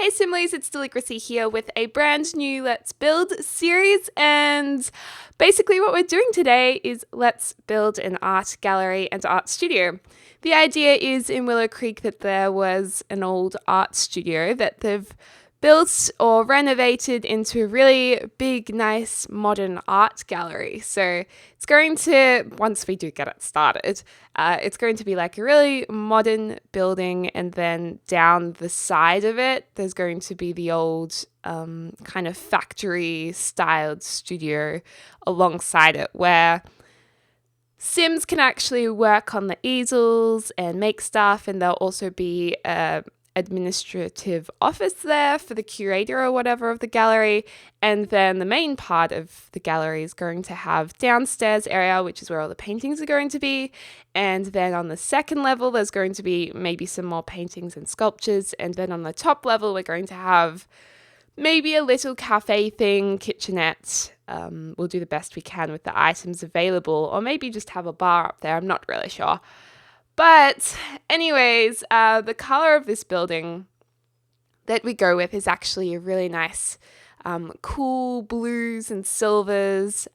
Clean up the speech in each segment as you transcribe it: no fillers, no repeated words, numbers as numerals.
Hey Simlies, it's Deligracy here with a brand new Let's Build series, and basically what we're doing today is let's build an art gallery and art studio. The idea is in Willow Creek that there was an old art studio that they've built or renovated into a really big, nice, modern art gallery. So it's going to, once we do get it started, it's going to be like a really modern building, and then down the side of it, there's going to be the old kind of factory-styled studio alongside it, where Sims can actually work on the easels and make stuff, and there'll also be a administrative office there for the curator or whatever of the gallery. And then the main part of the gallery is going to have downstairs area, which is where all the paintings are going to be. And then on the second level, there's going to be maybe some more paintings and sculptures. And then on the top level, we're going to have maybe a little cafe thing, kitchenette. We'll do the best we can with the items available, or maybe just have a bar up there. I'm not really sure. But anyways, the color of this building that we go with is actually a really nice, cool blues and silvers,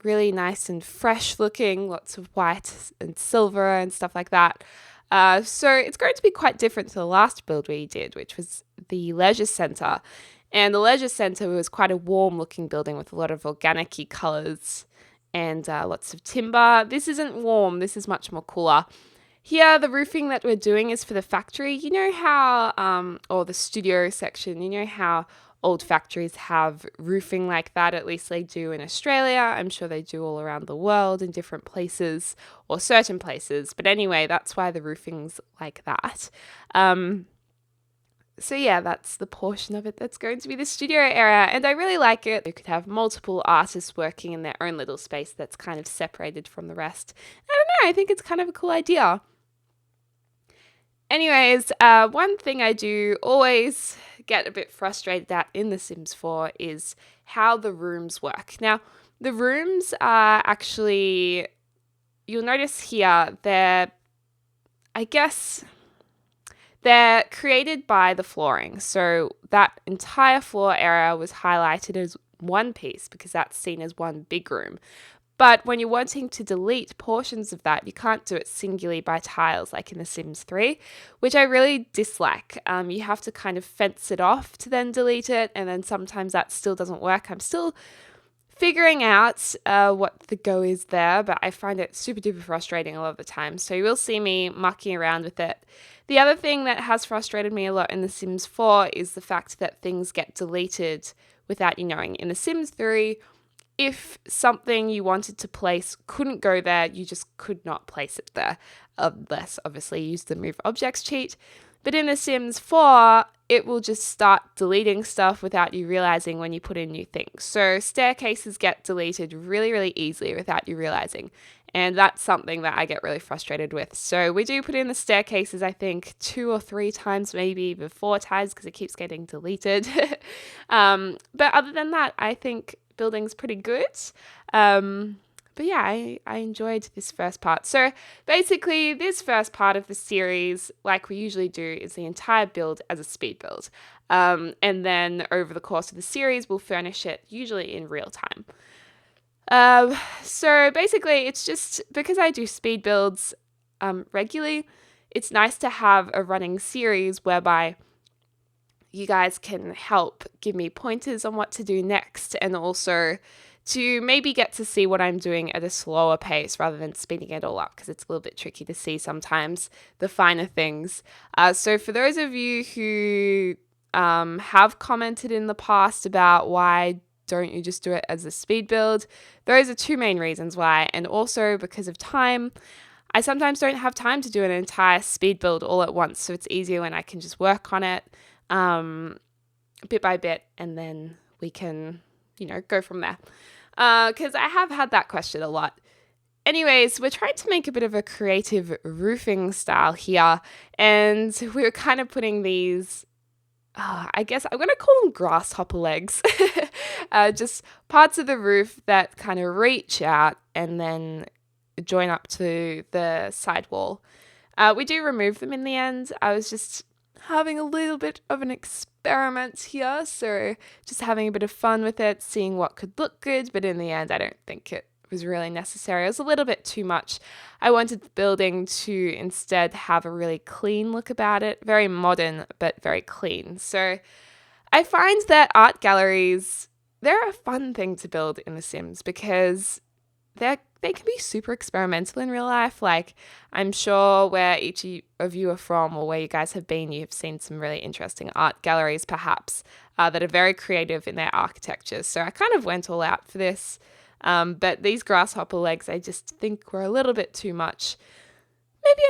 really nice and fresh looking, lots of white and silver and stuff like that. So it's going to be quite different to the last build we did, which was the leisure centre. And the leisure centre was quite a warm looking building with a lot of organic-y colours and lots of timber. This isn't warm, this is much more cooler. Here, the roofing that we're doing is for the factory. You know how, or the studio section, you know how old factories have roofing like that? At least they do in Australia. I'm sure they do all around the world in different places or certain places. But anyway, that's why the roofing's like that. So yeah, that's the portion of it that's going to be the studio area, and I really like it. You could have multiple artists working in their own little space that's kind of separated from the rest. I don't know, I think it's kind of a cool idea. Anyways, one thing I do always get a bit frustrated at in The Sims 4 is how the rooms work. Now, the rooms are actually, you'll notice here, they're created by the flooring. So that entire floor area was highlighted as one piece because that's seen as one big room. But when you're wanting to delete portions of that, you can't do it singularly by tiles like in The Sims 3, which I really dislike. You have to kind of fence it off to then delete it, and then sometimes that still doesn't work. I'm still figuring out what the go is there, but I find it super duper frustrating a lot of the time. So you will see me mucking around with it. The other thing that has frustrated me a lot in The Sims 4 is the fact that things get deleted without you knowing. In The Sims 3, if something you wanted to place couldn't go there, you just could not place it there, unless obviously you use the Move Objects cheat. But in The Sims 4, it will just start deleting stuff without you realizing when you put in new things. So staircases get deleted really, really easily without you realizing. And that's something that I get really frustrated with. So we do put in the staircases, I think, 2 or 3 times, maybe even 4 times, because it keeps getting deleted. But other than that, I think building's pretty good. But yeah, I enjoyed this first part. So basically, this first part of the series, like we usually do, is the entire build as a speed build. And then over the course of the series, we'll furnish it usually in real time. So basically, it's just because I do speed builds regularly, it's nice to have a running series whereby you guys can help give me pointers on what to do next, and also to maybe get to see what I'm doing at a slower pace rather than speeding it all up, because it's a little bit tricky to see sometimes the finer things. So for those of you who have commented in the past about why don't you just do it as a speed build, those are 2 main reasons why, and also because of time. I sometimes don't have time to do an entire speed build all at once, so it's easier when I can just work on it bit by bit, and then we can, go from there. Because I have had that question a lot. Anyways, we're trying to make a bit of a creative roofing style here, and we're kind of putting these, I guess I'm going to call them grasshopper legs, just parts of the roof that kind of reach out and then join up to the side wall. We do remove them in the end. I was just having a little bit of an experiment here. So just having a bit of fun with it, seeing what could look good. But in the end, I don't think it was really necessary. It was a little bit too much. I wanted the building to instead have a really clean look about it, very modern, but very clean. So I find that art galleries, they're a fun thing to build in The Sims because they can be super experimental in real life. Like, I'm sure where each of you are from or where you guys have been, you've seen some really interesting art galleries, perhaps, that are very creative in their architecture. So I kind of went all out for this. But these grasshopper legs, I just think were a little bit too much. Maybe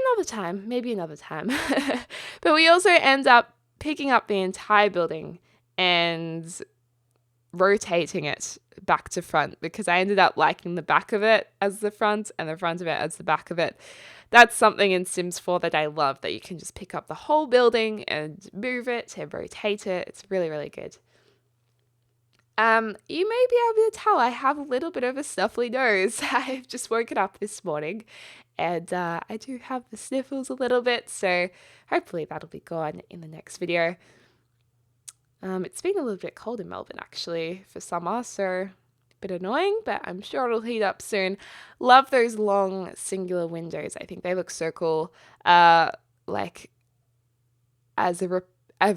another time. But we also end up picking up the entire building and rotating it back to front because I ended up liking the back of it as the front and the front of it as the back of it. That's something in Sims 4 that I love, that you can just pick up the whole building and move it and rotate it. It's really, really good. You may be able to tell I have a little bit of a snuffly nose. I've just woken up this morning and I do have the sniffles a little bit, so hopefully that'll be gone in the next video. It's been a little bit cold in Melbourne actually for summer, so a bit annoying, but I'm sure it'll heat up soon. Love those long singular windows. I think they look so cool. Like as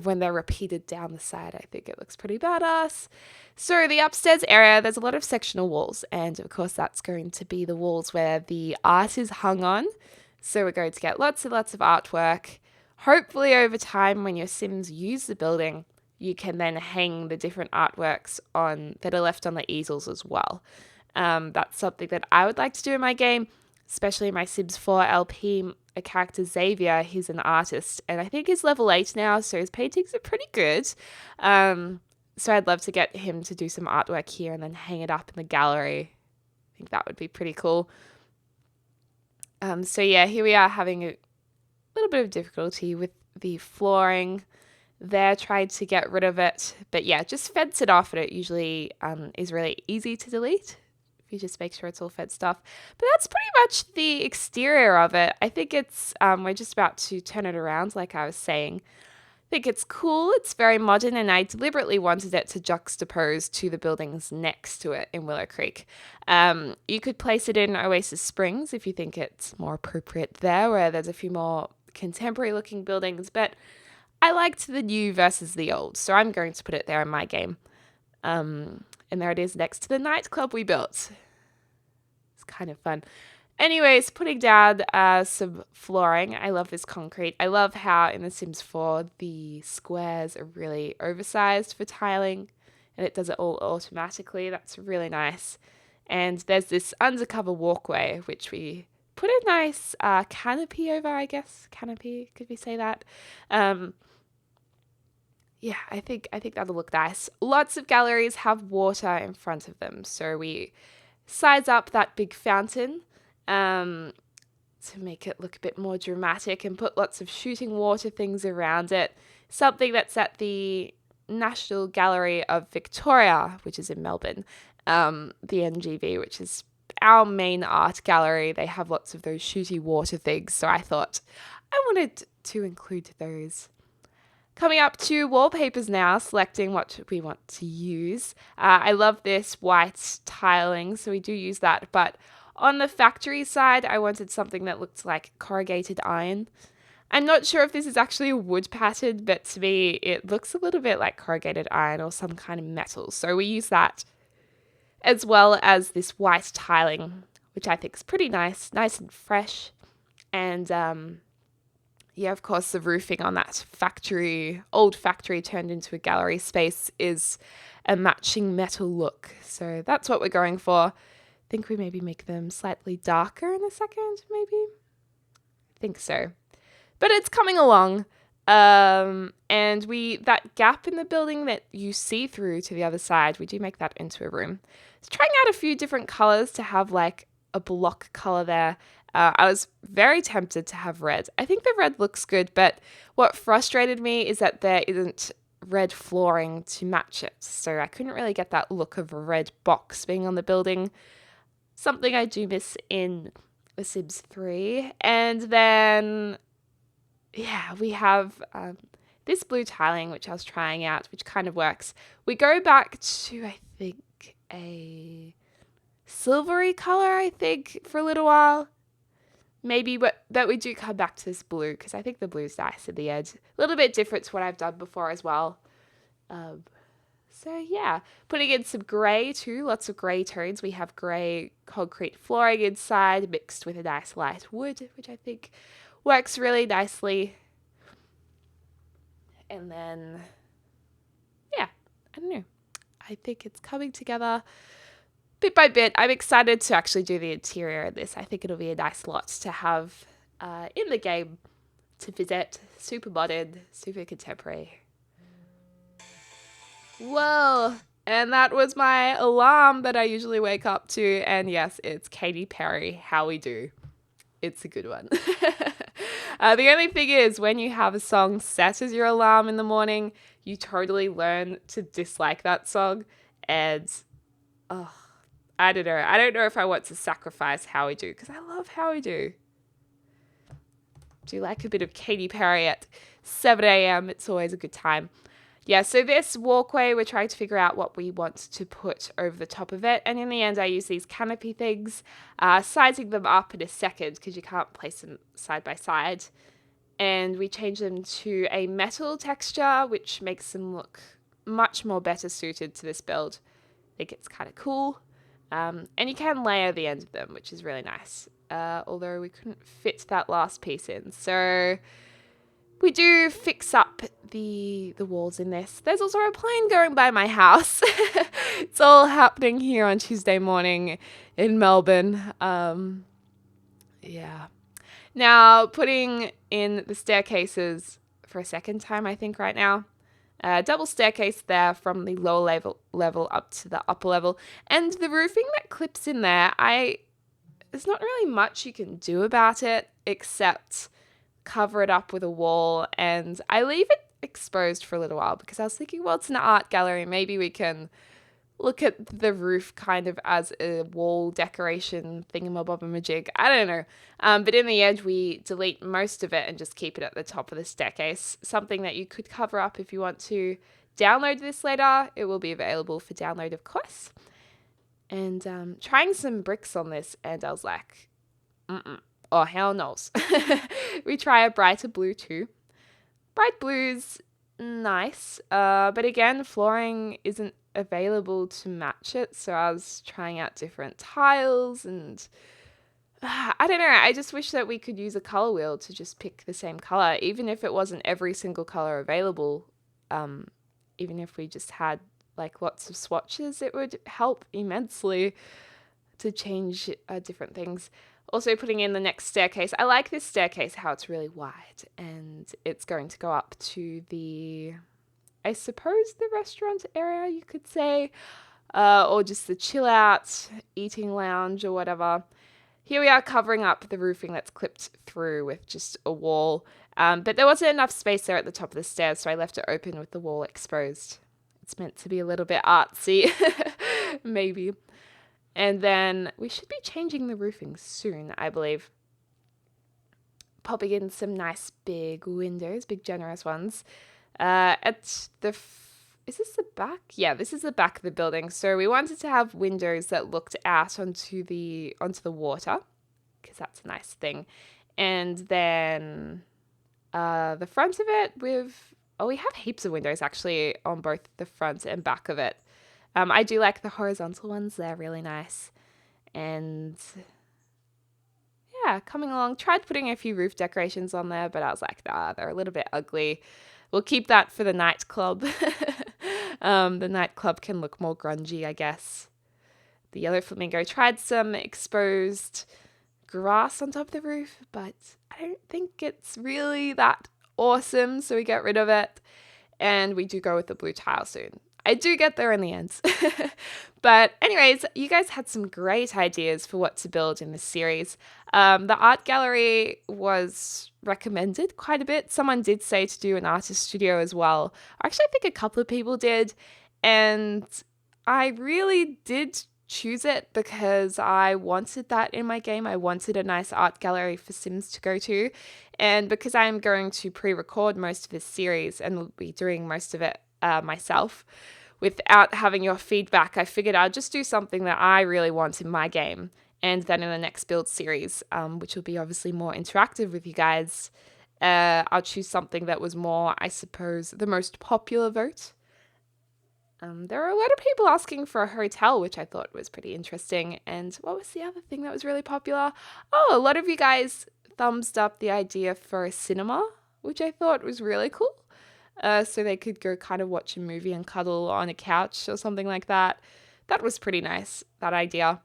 when they're repeated down the side, I think it looks pretty badass. So the upstairs area, there's a lot of sectional walls, and of course that's going to be the walls where the art is hung on. So we're going to get lots and lots of artwork. Hopefully over time, when your Sims use the building, you can then hang the different artworks on that are left on the easels as well. That's something that I would like to do in my game, especially in my Sims 4 LP. A character, Xavier, he's an artist, and I think he's level 8 now, so his paintings are pretty good. So I'd love to get him to do some artwork here and then hang it up in the gallery. I think that would be pretty cool. So yeah, here we are having a little bit of difficulty with the flooring there. Tried to get rid of it, but yeah, just fence it off, and it usually is really easy to delete if you just make sure it's all fenced off. But that's pretty much the exterior of it. I think it's we're just about to turn it around, like I was saying. I think it's cool. It's very modern, and I deliberately wanted it to juxtapose to the buildings next to it in Willow Creek. You could place it in Oasis Springs if you think it's more appropriate there, where there's a few more contemporary looking buildings, but I liked the new versus the old, so I'm going to put it there in my game. And there it is next to the nightclub we built. It's kind of fun. Anyways, putting down some flooring. I love this concrete. I love how in The Sims 4 the squares are really oversized for tiling, and it does it all automatically. That's really nice. And there's this undercover walkway, which we put a nice canopy over, I guess. Canopy, could we say that? Yeah, I think that'll look nice. Lots of galleries have water in front of them, so we size up that big fountain to make it look a bit more dramatic and put lots of shooting water things around it. Something that's at the National Gallery of Victoria, which is in Melbourne, the NGV, which is our main art gallery. They have lots of those shooty water things, so I thought I wanted to include those. Coming up to wallpapers now, selecting what we want to use. I love this white tiling, so we do use that. But on the factory side, I wanted something that looked like corrugated iron. I'm not sure if this is actually a wood pattern, but to me, it looks a little bit like corrugated iron or some kind of metal. So we use that, as well as this white tiling, which I think is pretty nice and fresh. And yeah, of course, the roofing on that old factory turned into a gallery space is a matching metal look. So that's what we're going for. I think we maybe make them slightly darker in a second, maybe? I think so. But it's coming along. And that gap in the building that you see through to the other side, we do make that into a room. So trying out a few different colors to have like a block color there. I was very tempted to have red. I think the red looks good, but what frustrated me is that there isn't red flooring to match it. So I couldn't really get that look of a red box being on the building. Something I do miss in The Sims 3. And then, yeah, we have this blue tiling, which I was trying out, which kind of works, we go back to, I think, a silvery color, I think, for a little while. Maybe, but we do come back to this blue because I think the blue's nice at the edge. A little bit different to what I've done before as well. So yeah, putting in some grey too, lots of grey tones. We have grey concrete flooring inside mixed with a nice light wood, which I think works really nicely. And then, yeah, I don't know. I think it's coming together bit by bit. I'm excited to actually do the interior of this. I think it'll be a nice lot to have in the game to visit. Super modern, super contemporary. Whoa! And that was my alarm that I usually wake up to. And yes, it's Katy Perry, How We Do. It's a good one. The only thing is, when you have a song set as your alarm in the morning, you totally learn to dislike that song. And, I don't know. I don't know if I want to sacrifice How We Do, because I love How We Do. Do you like a bit of Katy Perry at 7 a.m.? It's always a good time. Yeah, so this walkway, we're trying to figure out what we want to put over the top of it. And in the end, I use these canopy things, sizing them up in a second because you can't place them side by side. And we change them to a metal texture, which makes them look much more better suited to this build. I think it's kind of cool. And you can layer the end of them, which is really nice. Although we couldn't fit that last piece in. So we do fix up the walls in this. There's also a plane going by my house. It's all happening here on Tuesday morning in Melbourne. Yeah. Now, putting in the staircases for a second time, I think, right now. Double staircase there from the lower level up to the upper level. And the roofing that clips in there, there's not really much you can do about it except cover it up with a wall, and I leave it exposed for a little while because I was thinking, well, it's an art gallery. Maybe we can look at the roof kind of as a wall decoration thingamabobamajig. I don't know. But in the end, we delete most of it and just keep it at the top of the staircase. Something that you could cover up if you want to download this later. It will be available for download, of course. And trying some bricks on this, and I was like, oh, hell knows. We try a brighter blue too. Bright blue's nice, but again, flooring isn't available to match it, so I was trying out different tiles, and I don't know, I just wish that we could use a color wheel to just pick the same color, even if it wasn't every single color available. Even if we just had like lots of swatches, it would help immensely to change different things. Also putting in the next staircase. I like this staircase, how it's really wide, and it's going to go up to I suppose the restaurant area, you could say, or just the chill out eating lounge or whatever. Here we are covering up the roofing that's clipped through with just a wall, but there wasn't enough space there at the top of the stairs, so I left it open with the wall exposed. It's meant to be a little bit artsy, maybe. And then we should be changing the roofing soon, I believe. Popping in some nice big windows, big generous ones. Is this the back? Yeah, this is the back of the building. So we wanted to have windows that looked out onto the water, because that's a nice thing. And then the front of it we have heaps of windows actually on both the front and back of it. I do like the horizontal ones. They're really nice. And yeah, coming along. Tried putting a few roof decorations on there, but I was like, nah, they're a little bit ugly. We'll keep that for the nightclub. The nightclub can look more grungy, I guess. The Yellow Flamingo tried some exposed grass on top of the roof, but I don't think it's really that awesome, so we get rid of it. And we do go with the blue tile soon. I do get there in the end. But anyways, you guys had some great ideas for what to build in this series. The art gallery was recommended quite a bit. Someone did say to do an artist studio as well. Actually, I think a couple of people did. And I really did choose it because I wanted that in my game. I wanted a nice art gallery for Sims to go to. And because I'm going to pre-record most of this series and will be doing most of it myself without having your feedback, I figured I'd just do something that I really want in my game. And then in the next build series, which will be obviously more interactive with you guys, I'll choose something that was more, I suppose, the most popular vote. There are a lot of people asking for a hotel, which I thought was pretty interesting. And what was the other thing that was really popular? Oh, a lot of you guys thumbs up the idea for a cinema, which I thought was really cool. So they could go kind of watch a movie and cuddle on a couch or something like that. That was pretty nice, that idea.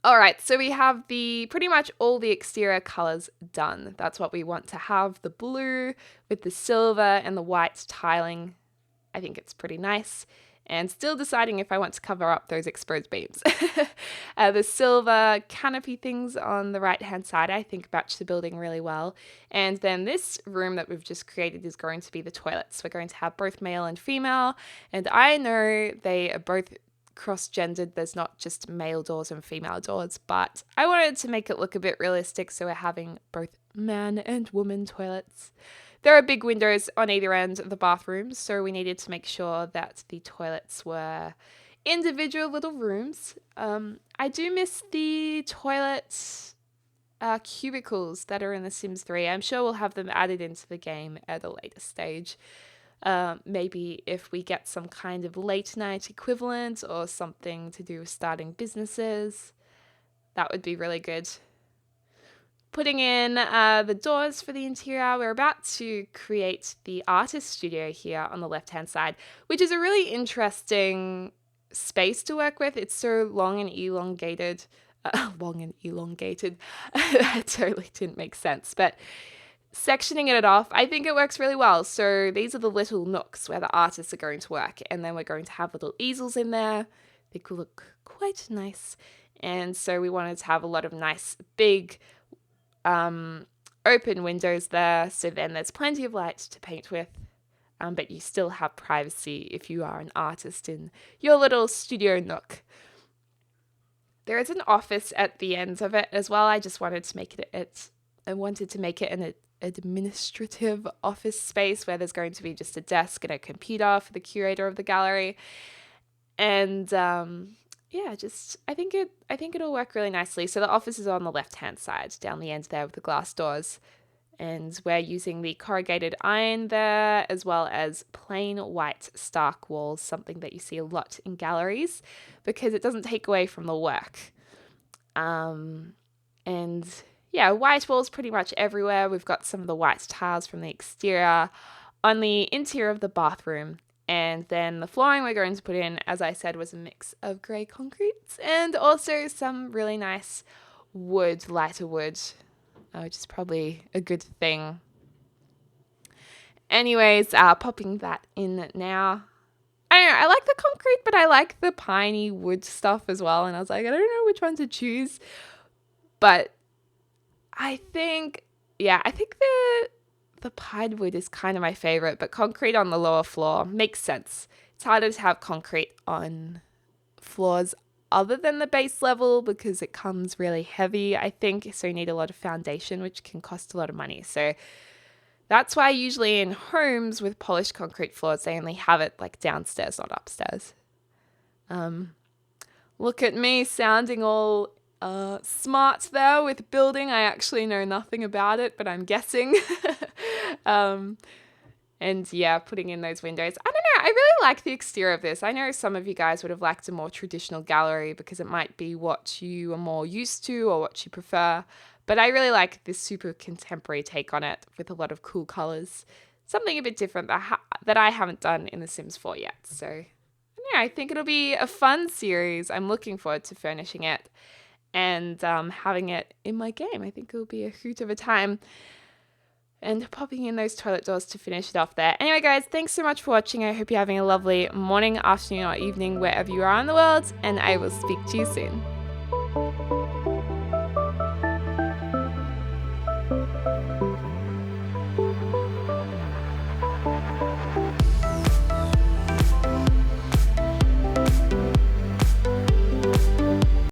All right, so we have pretty much all the exterior colors done. That's what we want to have, the blue with the silver and the white tiling. I think it's pretty nice. And still deciding if I want to cover up those exposed beams. The silver canopy things on the right-hand side, I think match the building really well. And then this room that we've just created is going to be the toilets. We're going to have both male and female. And I know they are both cross-gendered. There's not just male doors and female doors, but I wanted to make it look a bit realistic, so we're having both man and woman toilets. There are big windows on either end of the bathrooms, so we needed to make sure that the toilets were individual little rooms. I do miss the toilet cubicles that are in The Sims 3. I'm sure we'll have them added into the game at a later stage. Maybe if we get some kind of late night equivalent or something to do with starting businesses, that would be really good. Putting in the doors for the interior, we're about to create the artist studio here on the left-hand side, which is a really interesting space to work with. It's so long and elongated. That totally didn't make sense, but sectioning it off, I think it works really well. So these are the little nooks where the artists are going to work, and then we're going to have little easels in there. They could look quite nice. And so we wanted to have a lot of nice big open windows there, so then there's plenty of light to paint with, but you still have privacy if you are an artist in your little studio nook. There is an office at the ends of it as well. I just wanted to make it an administrative office space where there's going to be just a desk and a computer for the curator of the gallery. And yeah, I think it'll work really nicely. So the office is on the left-hand side, down the end there with the glass doors. And we're using the corrugated iron there, as well as plain white stark walls, something that you see a lot in galleries because it doesn't take away from the work. And yeah, white walls pretty much everywhere. We've got some of the white tiles from the exterior on the interior of the bathroom. And then the flooring we're going to put in, as I said, was a mix of grey concretes and also some really nice wood, lighter wood, which is probably a good thing. Anyways, popping that in now. I don't know, I like the concrete, but I like the piney wood stuff as well. And I was like, I don't know which one to choose. But I think the pine wood is kind of my favorite, but concrete on the lower floor makes sense. It's harder to have concrete on floors other than the base level because it comes really heavy, I think. So you need a lot of foundation, which can cost a lot of money. So that's why usually in homes with polished concrete floors, they only have it like downstairs, not upstairs. Look at me sounding all smart there with building. I actually know nothing about it, but I'm guessing. And yeah, putting in those windows. I don't know, I really like the exterior of this. I know some of you guys would have liked a more traditional gallery because it might be what you are more used to or what you prefer. But I really like this super contemporary take on it with a lot of cool colors. Something a bit different that I haven't done in The Sims 4 yet. So yeah, I think it'll be a fun series. I'm looking forward to furnishing it and having it in my game. I think it'll be a hoot of a time. And popping in those toilet doors to finish it off there. Anyway, guys, thanks so much for watching. I hope you're having a lovely morning, afternoon, or evening wherever you are in the world. And I will speak to you soon.